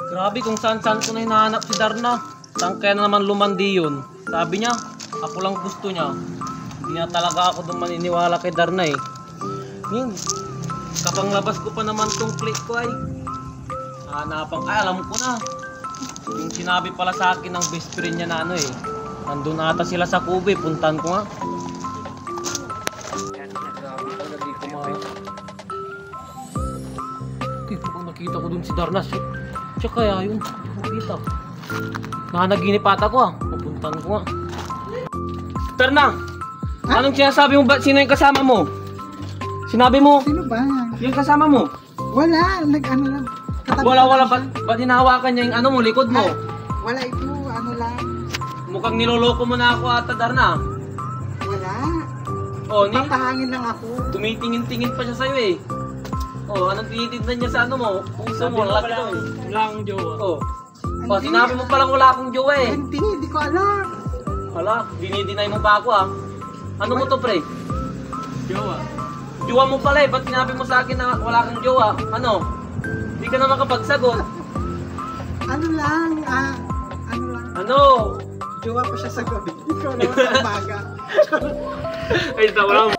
Grabe kung saan-saan ko na hinahanap si Darna. Saan kaya na naman lumandi yun? Sabi niya, ako lang gusto niya. Hindi na talaga ako doon maniniwala kay Darna eh. Ngayon, kapanglabas ko pa naman tong plate ko ay hanapang, ay alam ko na. Yung sinabi pala sa akin ng best friend niya na ano eh. Nandun ata sila sa Kube, puntan ko nga. Grabe pala, di ko kung nakita ko dun si Darna, siya kaya yun, nakita. Nakanaginip ata ko ah, pupuntan ko nga. Darna, anong sinasabi mo ba? Sino yung kasama mo? Sinabi mo? Sino ba? Yung kasama mo? Wala, nag-ano lang. Wala, ba't hinahawakan niya yung ano mo, likod mo? Ay, wala ito, ano lang. Mukhang niloloko mo na ako ata, Darna. Wala. Oh, Papahangin lang ako. tumitingin-tingin pa siya sa'yo eh. Oh, anong tinitignan niya sa ano mo? Puso mo, laki to eh. Wala akong jowa. Oh. Oh, sinabi mo palang wala akong jowa eh. Hindi ko alam. Hala, dinidinay mo pa ako ah. Ano mo to, pre? Jowa. Jowa mo pala eh, ba't sinabi mo sa akin na wala kang jowa? Ano? Hindi ka na makapagsagot. Ano lang, ano lang. Ano? Jowa pa siya sa gabi. Ikaw naman sa umaga. Ay, tawala mo.